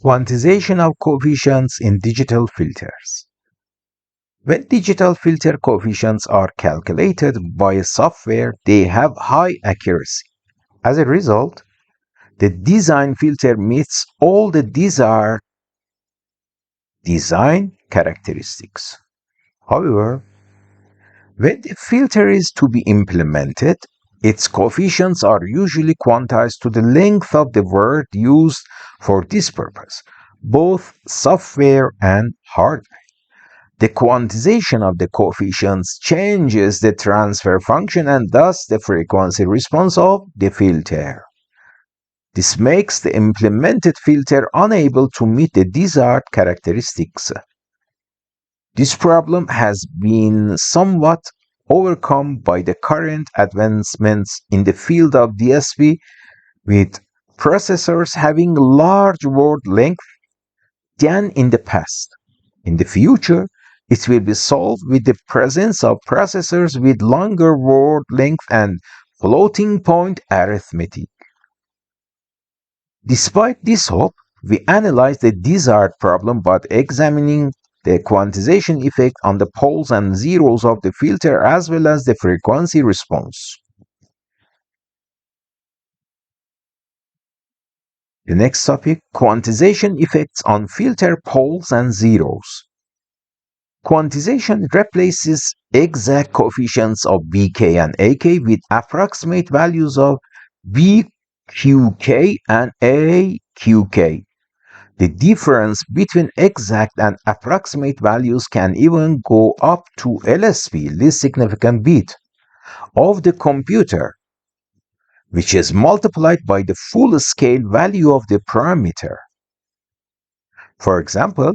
Quantization of coefficients in digital filters. When digital filter coefficients are calculated by a software, they have high accuracy. As a result, the design filter meets all the desired design characteristics. However, when the filter is to be implemented, its coefficients are usually quantized to the length of the word used for this purpose, both software and hardware. The quantization of the coefficients changes the transfer function and thus the frequency response of the filter. This makes the implemented filter unable to meet the desired characteristics. This problem has been somewhat overcome by the current advancements in the field of DSP, with processors having large word length than in the past. In the future, it will be solved with the presence of processors with longer word length and floating point arithmetic. Despite this hope, we analyze the desired problem by examining the quantization effect on the poles and zeros of the filter as well as the frequency response. The next topic, quantization effects on filter poles and zeros. Quantization replaces exact coefficients of bk and ak with approximate values of bqk and aqk. The difference between exact and approximate values can even go up to LSB, least significant bit, of the computer, which is multiplied by the full scale value of the parameter. For example,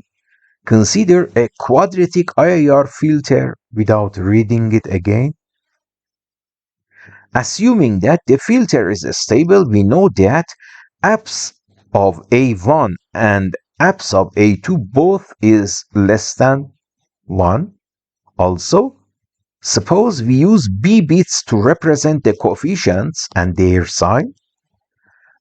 consider a quadratic IIR filter without reading it again. Assuming that the filter is stable, we know that apps of A1 and apps of A2 both is less than 1. Also, suppose we use B bits to represent the coefficients and their sign.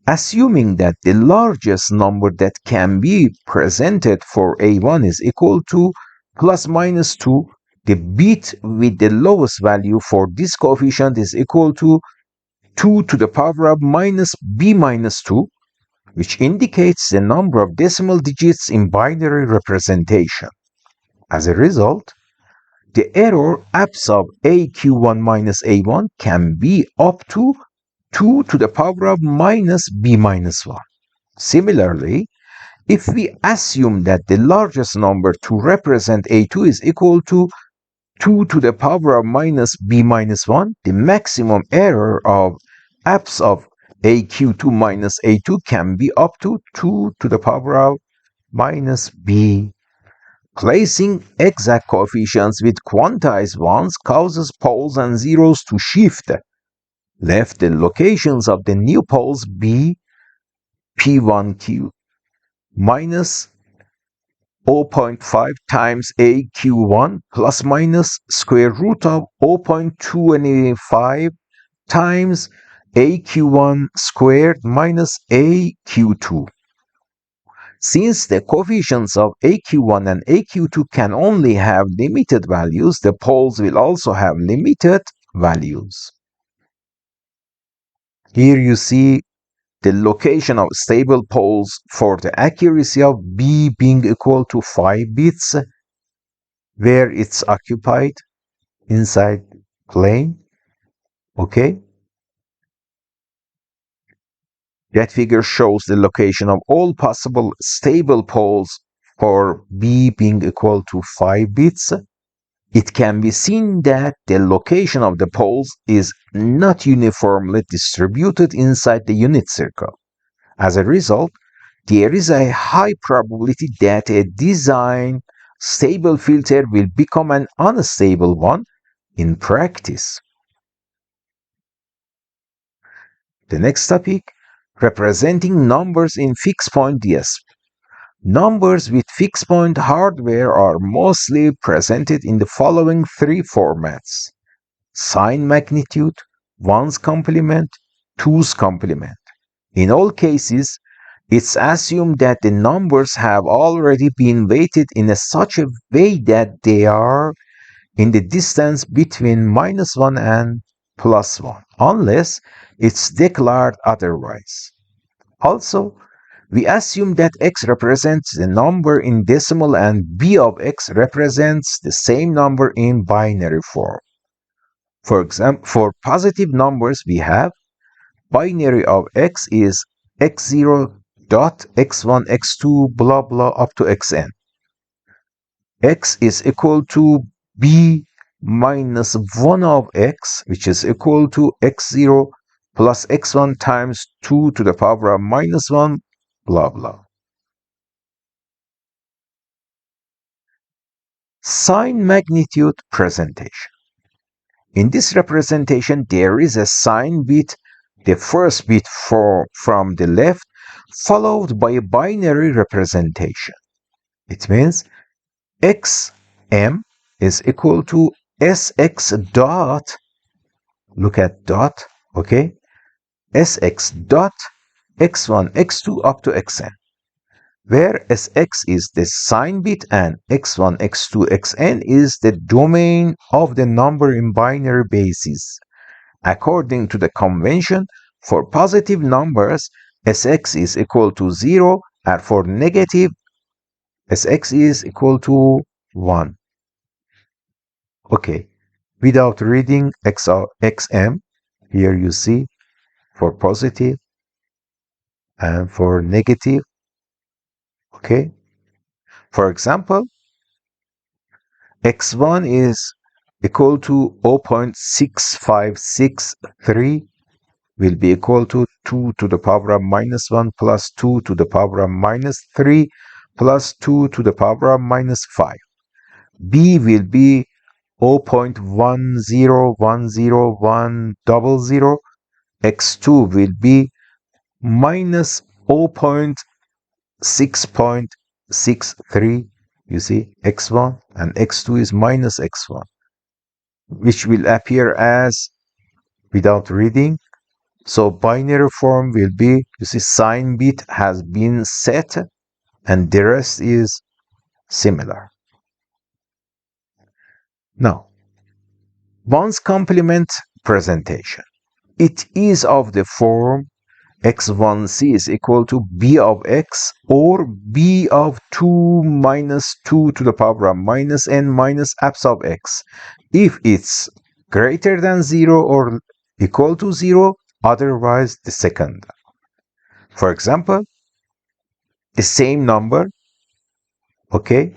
Assuming that the largest number that can be presented for A1 is equal to plus minus 2, the bit with the lowest value for this coefficient is equal to 2 to the power of minus b minus 2, which indicates the number of decimal digits in binary representation. As a result, the error apps of aq1 minus a1 can be up to 2 to the power of minus b minus 1. Similarly, if we assume that the largest number to represent a2 is equal to 2 to the power of minus b minus 1, the maximum error of apps of aq2 minus a2 can be up to 2 to the power of minus b. Placing exact coefficients with quantized ones causes poles and zeros to shift. Left the locations of the new poles b p1q minus 0.5 times aq1 plus minus square root of 0.25 times aq1 squared minus aq2. Since the coefficients of aq1 and aq2 can only have limited values, the poles will also have limited values. Here you see the location of stable poles for the accuracy of b being equal to 5 bits, where it's occupied inside plane. Okay. That figure shows the location of all possible stable poles for b being equal to 5 bits. It can be seen that the location of the poles is not uniformly distributed inside the unit circle. As a result, there is a high probability that a design stable filter will become an unstable one in practice. The next topic, representing numbers in fixed point DSP. Numbers with fixed point hardware are mostly presented in the following three formats: sign magnitude, ones complement, twos complement. In all cases, It's assumed that the numbers have already been weighted in such a way that they are in the distance between -1 and +1, unless it's declared otherwise. Also, we assume that x represents the number in decimal and b of x represents the same number in binary form. For example, for positive numbers, we have binary of x is x0 dot x1 x2 blah blah up to xn. X is equal to b minus 1 of x, which is equal to x0 plus x1 times 2 to the power of -1, blah blah. Sign magnitude presentation. In this representation, there is a sign bit, the first bit from the left, followed by a binary representation. It means xm is equal to sx dot, look at dot, okay, sx dot x1, x2 up to xn, where sx is the sign bit and x1, x2, xn is the domain of the number in binary basis. According to the convention, for positive numbers, sx is equal to 0, and for negative, sx is equal to 1. Okay, without reading xm, here you see for positive and for negative. Okay, for example, x1 is equal to 0.6563 will be equal to 2 to the power of -1 plus 2 to the power of -3 plus 2 to the power of -5. B will be 0.1010100. X2 will be minus 0.6.63. You see, x1 and x2 is minus x1, which will appear as without reading. So binary form will be, you see, sign bit has been set and the rest is similar. Now, one's complement presentation. It is of the form x1c is equal to b of x or b of 2 minus 2 to the power of minus n minus abs of x. If it's greater than 0 or equal to 0, otherwise the second. For example, the same number, okay,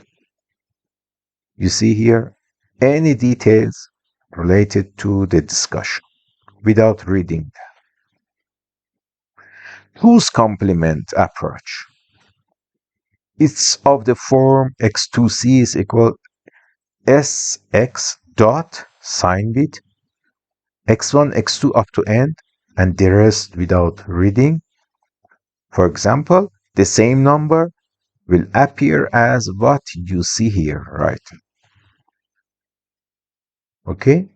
you see here any details related to the discussion without reading. Whose complement approach? It's of the form x2c is equal sx dot sign bit x1, x2 up to n, and the rest without reading. For example, the same number will appear as what you see here, right? Okay?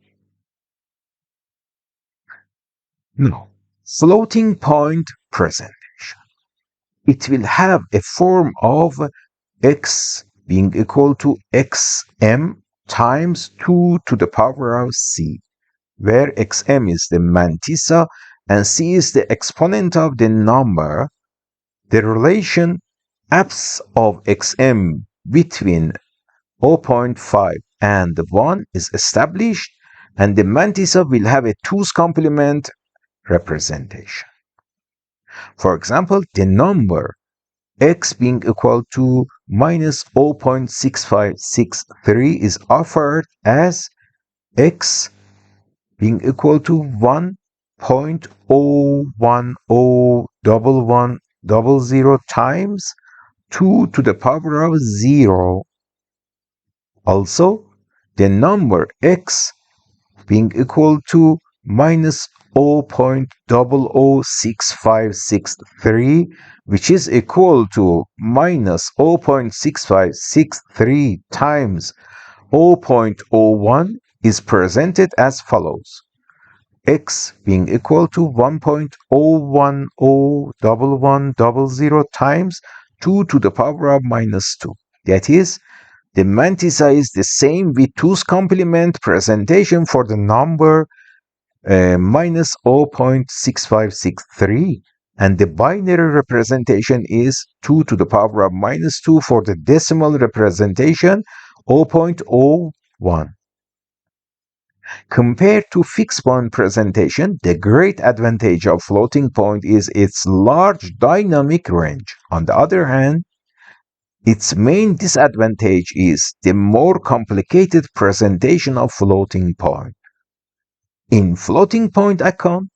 Now, floating point presentation. It will have a form of x being equal to xm times 2 to the power of c, where xm is the mantissa and c is the exponent of the number. The relation abs of xm between 0.5 and 1 is established, and the mantissa will have a 2's complement representation. For example, the number x being equal to minus 0.6563 is offered as x being equal to 1.0101100 times 2 to the power of 0. Also, the number x being equal to minus 0.00653, which is equal to minus 0.6563 times 0.01, is presented as follows. x being equal to 1.0101100 times 2 to the power of minus 2. That is, the mantissa is the same with 2's complement presentation for the number minus 0.6563, and the binary representation is 2 to the power of minus 2 for the decimal representation 0.01. Compared to fixed point presentation, the great advantage of floating point is its large dynamic range. On the other hand, its main disadvantage is the more complicated presentation of floating point. In floating point account,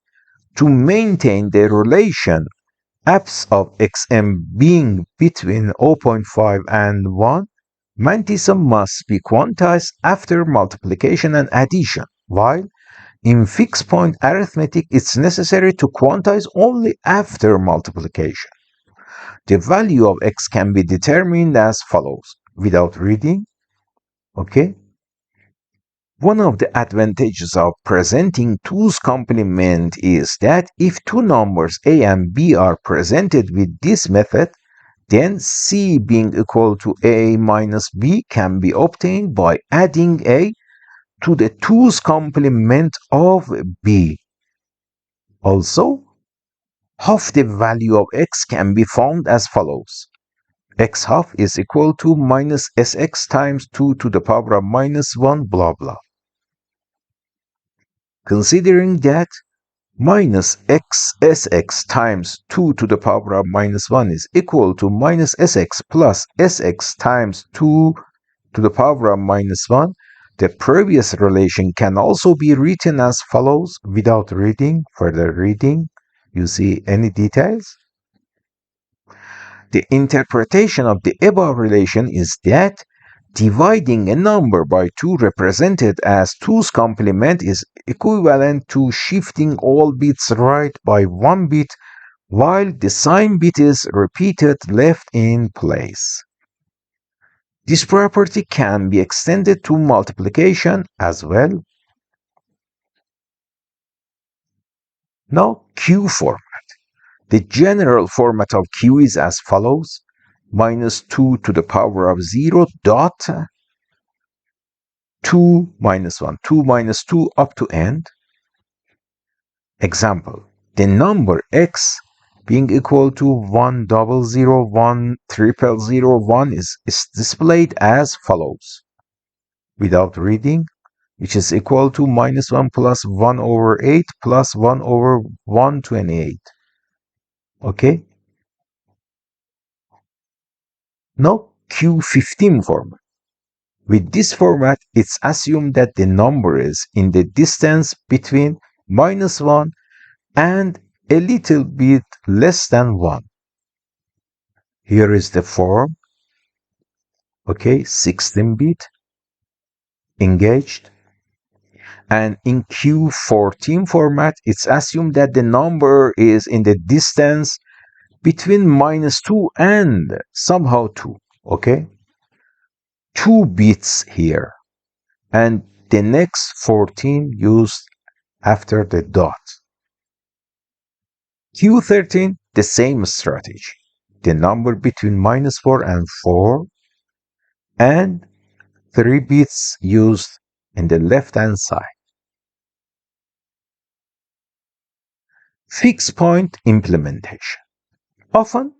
to maintain the relation apps of xm being between 0.5 and 1, mantissa must be quantized after multiplication and addition, while in fixed point arithmetic it's necessary to quantize only after multiplication. The value of x can be determined as follows without reading. Okay? One of the advantages of presenting 2's complement is that if two numbers a and b are presented with this method, then c being equal to a minus b can be obtained by adding a to the 2's complement of b. Also, half the value of x can be found as follows. X half is equal to minus sx times 2 to the power of minus 1 blah blah. Considering that minus sx times 2 to the power of minus 1 is equal to minus sx plus sx times 2 to the power of minus 1, the previous relation can also be written as follows without further reading. You see any details? The interpretation of the above relation is that dividing a number by 2 represented as 2's complement is equivalent to shifting all bits right by 1 bit while the sign bit is repeated left in place. This property can be extended to multiplication as well. Now Q format. The general format of Q is as follows: minus 2 to the power of 0 dot 2 minus 1, 2 minus 2 up to end. Example, the number x being equal to 100100001 is displayed as follows without reading, which is equal to minus 1 plus 1 over 8 plus 1 over 128. Okay? Now Q15 format. With this format, it's assumed that the number is in the distance between minus 1 and a little bit less than 1. Here is the form. Okay, 16-bit, engaged. And in Q14 format, it's assumed that the number is in the distance between minus 2 and somehow 2. Okay? 2 bits here. And the next 14 used after the dot. Q13, the same strategy. The number between minus 4 and 4 and 3 bits used in the left-hand side. Fixed point implementation. Often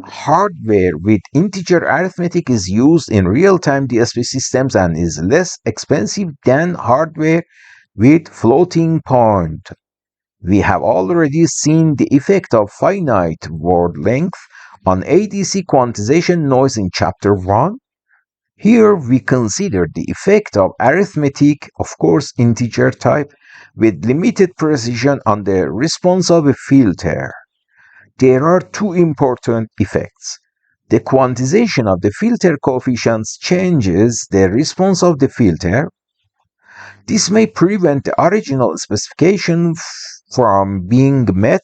hardware with integer arithmetic is used in real-time DSP systems and is less expensive than hardware with floating point. We have already seen the effect of finite word length on ADC quantization noise in chapter 1. Here we consider the effect of arithmetic, of course integer type, with limited precision on the response of a filter. There are two important effects. The quantization of the filter coefficients changes the response of the filter. This may prevent the original specification from being met,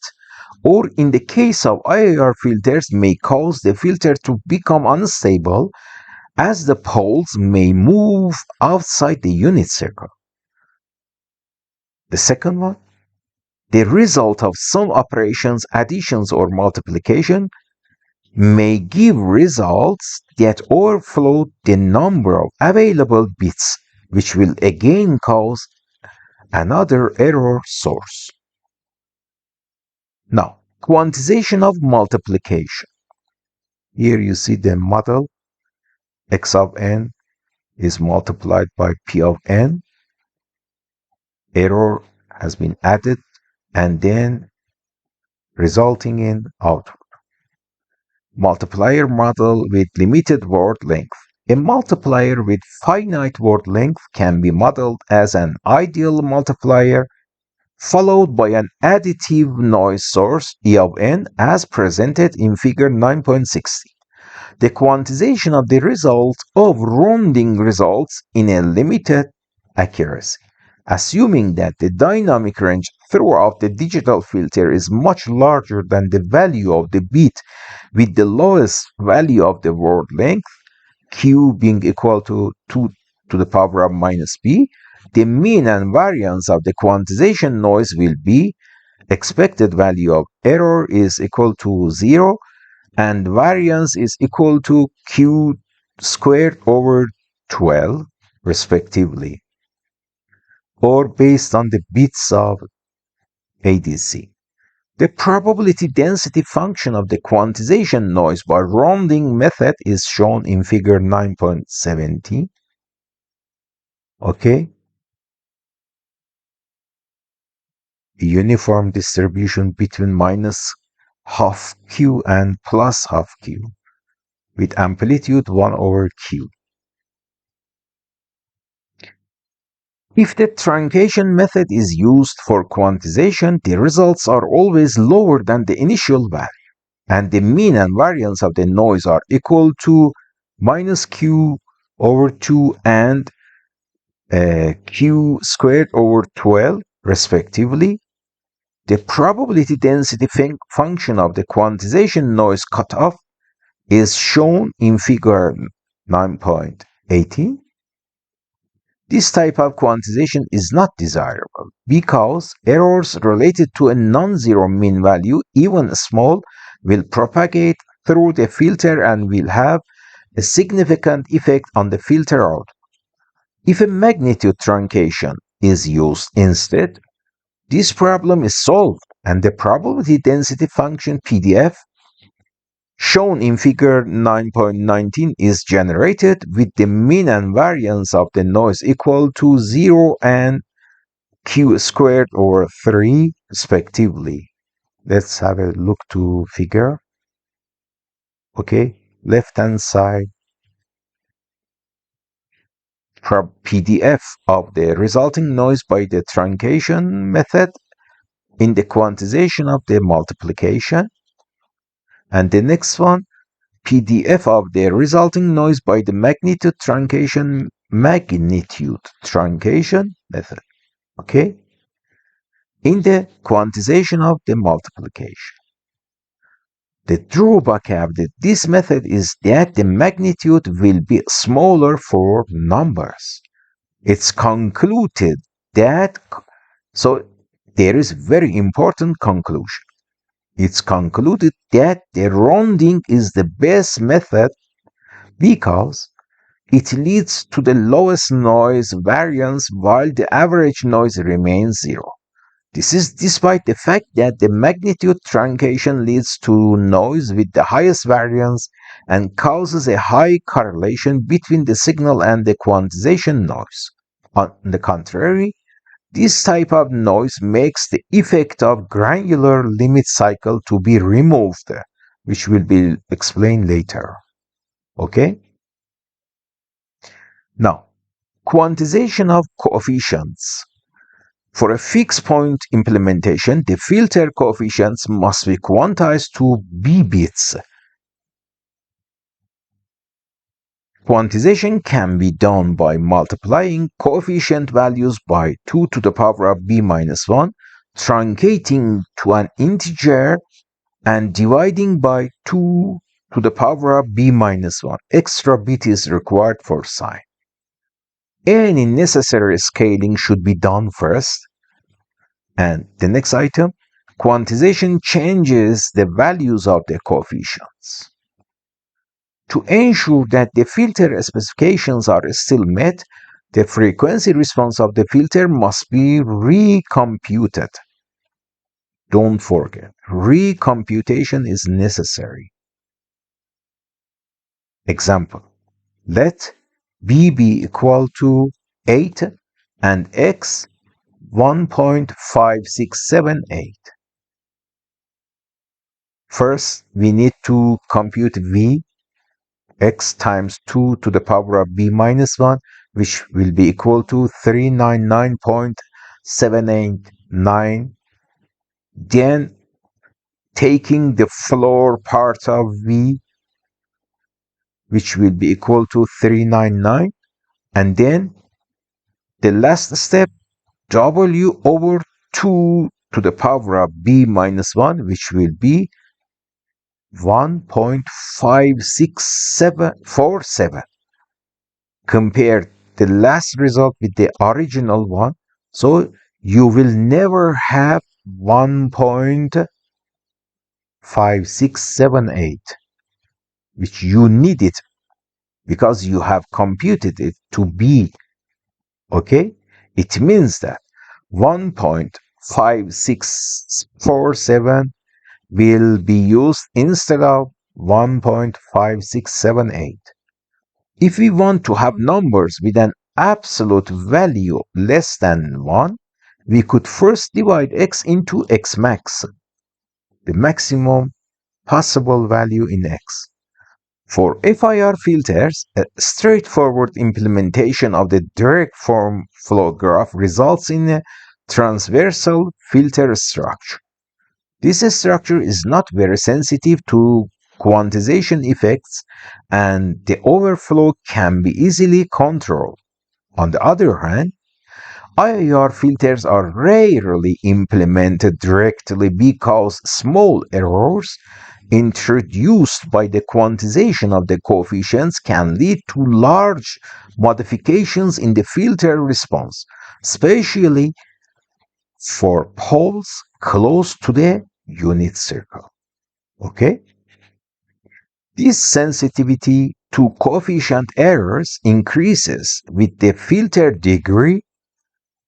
or in the case of IIR filters may cause the filter to become unstable as the poles may move outside the unit circle. The second one, the result of some operations, additions or multiplication, may give results that overflow the number of available bits, which will again cause another error source. Now, quantization of multiplication. Here you see the model x of n is multiplied by p of n. Error has been added and then resulting in output. Multiplier model with limited word length. A multiplier with finite word length can be modeled as an ideal multiplier followed by an additive noise source E of n as presented in figure 9.60. The quantization of the result of rounding results in a limited accuracy, assuming that the dynamic range throughout the digital filter is much larger than the value of the bit with the lowest value of the word length, q being equal to 2 to the power of minus b, the mean and variance of the quantization noise will be expected value of error is equal to 0 and variance is equal to q squared over 12 respectively, or based on the bits of ADC. The probability density function of the quantization noise by rounding method is shown in figure 9.17. Okay. A uniform distribution between minus half q and plus half q with amplitude 1 over q. If the truncation method is used for quantization, the results are always lower than the initial value, and the mean and variance of the noise are equal to minus q over 2 and q squared over 12 respectively. The probability density function of the quantization noise cutoff is shown in figure 9.18. This type of quantization is not desirable because errors related to a non-zero mean value, even small, will propagate through the filter and will have a significant effect on the filter output. If a magnitude truncation is used instead, this problem is solved and the probability density function PDF shown in figure 9.19 is generated with the mean and variance of the noise equal to 0 and q squared over 3 respectively. Let's have a look to figure. Okay, left hand side PDF of the resulting noise by the truncation method in the quantization of the multiplication, and the next one PDF of the resulting noise by the magnitude truncation method. Okay, in the quantization of the multiplication. The drawback of this method is that the magnitude will be smaller for numbers. It's concluded that, so there is very important conclusion. It's concluded that the rounding is the best method because it leads to the lowest noise variance while the average noise remains 0. This is despite the fact that the magnitude truncation leads to noise with the highest variance and causes a high correlation between the signal and the quantization noise. On the contrary, this type of noise makes the effect of granular limit cycle to be removed, which will be explained later. Okay? Now, quantization of coefficients. For a fixed point implementation, the filter coefficients must be quantized to b bits. Quantization can be done by multiplying coefficient values by 2 to the power of b minus 1, truncating to an integer, and dividing by 2 to the power of b minus 1. Extra bit is required for sign. Any necessary scaling should be done first. And the next item, quantization changes the values of the coefficients. To ensure that the filter specifications are still met, the frequency response of the filter must be recomputed. Don't forget, recomputation is necessary. Example, let b be equal to 8 and x 1.5678. First, we need to compute v, x times 2 to the power of b minus 1, which will be equal to 399.789. Then, taking the floor part of v, which will be equal to 399, and then the last step, w over 2 to the power of b minus 1, which will be 1.56747. Compare the last result with the original one, so you will never have 1.5678, which you need it because you have computed it to be. Okay, it means that 1.5647 will be used instead of 1.5678. If we want to have numbers with an absolute value less than 1, we could first divide x into x max, the maximum possible value in x. For FIR filters, a straightforward implementation of the direct form flow graph results in a transversal filter structure. This structure is not very sensitive to quantization effects, and the overflow can be easily controlled. On the other hand, IIR filters are rarely implemented directly because small errors introduced by the quantization of the coefficients can lead to large modifications in the filter response, especially for poles close to the unit circle. Okay? This sensitivity to coefficient errors increases with the filter degree.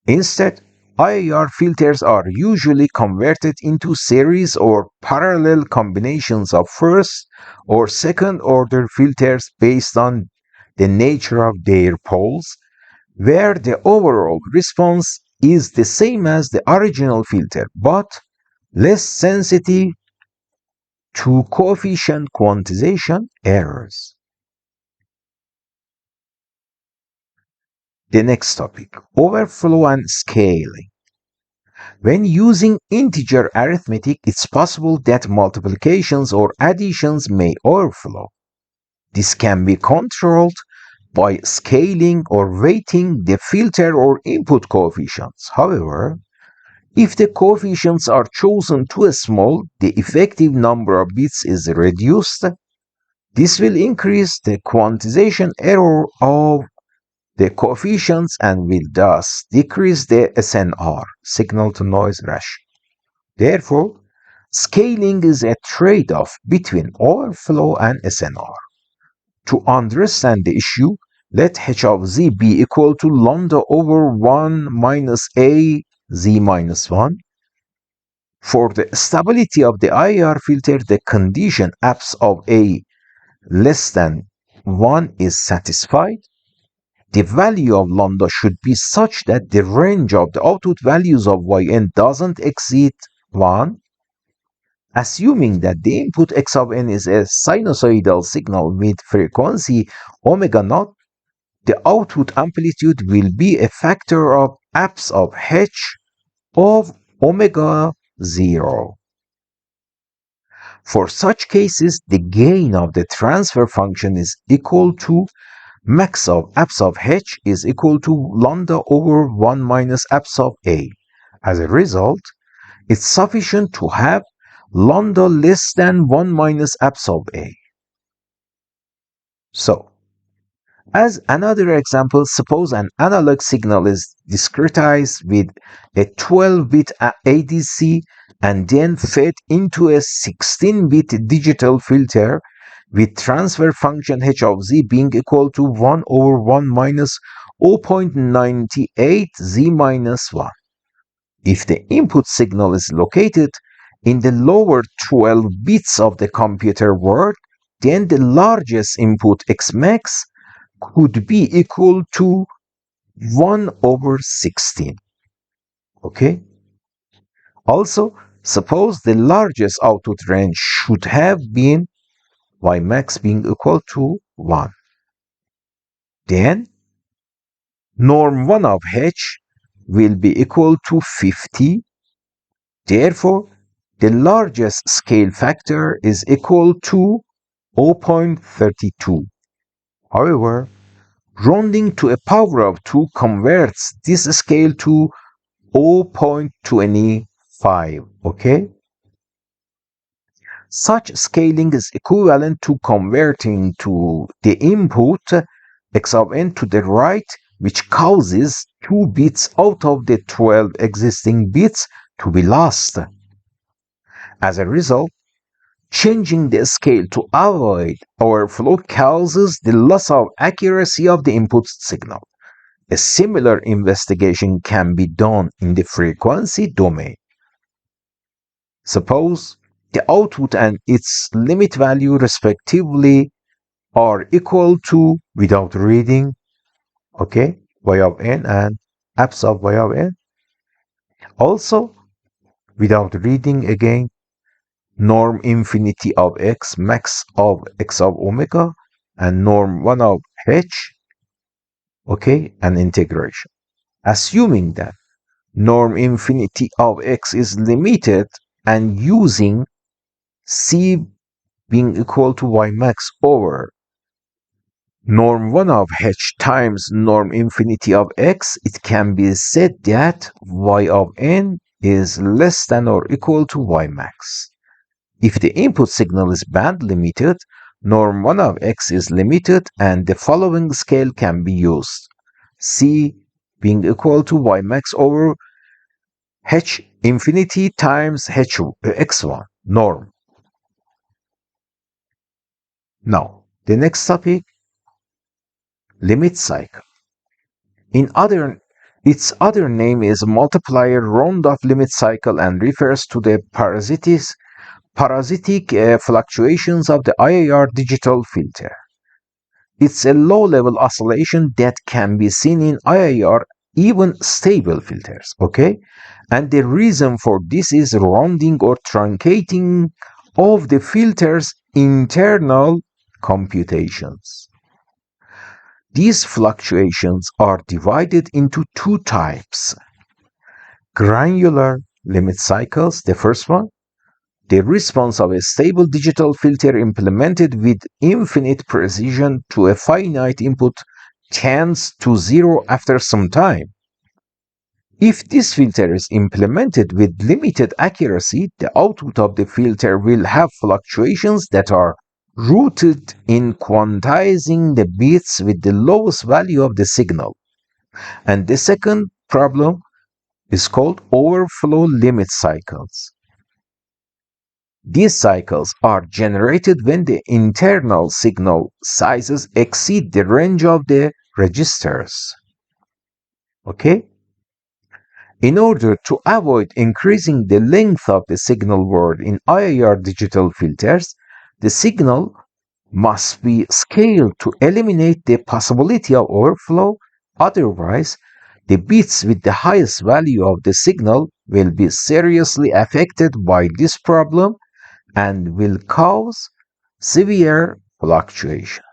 Instead, IIR filters are usually converted into series or parallel combinations of first or second order filters based on the nature of their poles, where the overall response is the same as the original filter but less sensitive to coefficient quantization errors. The next topic, overflow and scaling. When using integer arithmetic, it's possible that multiplications or additions may overflow. This can be controlled by scaling or weighting the filter or input coefficients. However, if the coefficients are chosen too small, the effective number of bits is reduced. This will increase the quantization error of the coefficients and will thus decrease the SNR, signal to noise ratio. Therefore, scaling is a trade-off between overflow and SNR. To understand the issue, let h of z be equal to lambda over 1 minus a z minus 1. For the stability of the IR filter, the condition abs of a less than 1 is satisfied. The value of lambda should be such that the range of the output values of yn doesn't exceed 1. Assuming that the input x of n is a sinusoidal signal with frequency omega naught, the output amplitude will be a factor of abs of h of omega 0. For such cases, the gain of the transfer function is equal to max of abs of h is equal to lambda over 1 minus abs of a. As a result, it's sufficient to have lambda less than 1 minus abs of a. So, As another example, suppose an analog signal is discretized with a 12-bit ADC and then fed into a 16-bit digital filter with transfer function h of z being equal to 1 over 1 minus 0.98 z minus 1. If the input signal is located in the lower 12 bits of the computer word, then the largest input x max could be equal to 1 over 16. Okay? Also, suppose the largest output range should have been y max being equal to 1. Then norm 1 of h will be equal to 50. Therefore, the largest scale factor is equal to 0.32. However, rounding to a power of 2 converts this scale to 0.25. Okay? Such scaling is equivalent to converting to the input x of n to the right, which causes 2 bits out of the 12 existing bits to be lost. As a result, changing the scale to avoid overflow causes the loss of accuracy of the input signal. A similar investigation can be done in the frequency domain. Suppose the output and its limit value respectively are equal to, without reading, okay, y of n and abs of y of n. Also, without reading again, norm infinity of x, max of x of omega, and norm 1 of h, okay, and integration. Assuming that norm infinity of x is limited and using c being equal to y max over norm 1 of h times norm infinity of x, it can be said that y of n is less than or equal to y max. If the input signal is band limited, norm 1 of x is limited and the following scale can be used. C being equal to y max over h infinity times h x1 norm. Now, the next topic, limit cycle. Its other name is multiplier round-off limit cycle and refers to the parasitic fluctuations of the IIR digital filter. It's a low-level oscillation that can be seen in IIR, even stable filters, okay? And the reason for this is rounding or truncating of the filter's internal computations. These fluctuations are divided into two types. Granular limit cycles, the first one, the response of a stable digital filter implemented with infinite precision to a finite input tends to zero after some time. If this filter is implemented with limited accuracy, the output of the filter will have fluctuations that are rooted in quantizing the bits with the lowest value of the signal. And the second problem is called overflow limit cycles. These cycles are generated when the internal signal sizes exceed the range of the registers. Okay? In order to avoid increasing the length of the signal word in IIR digital filters, the signal must be scaled to eliminate the possibility of overflow. Otherwise, the bits with the highest value of the signal will be seriously affected by this problem and will cause severe fluctuation.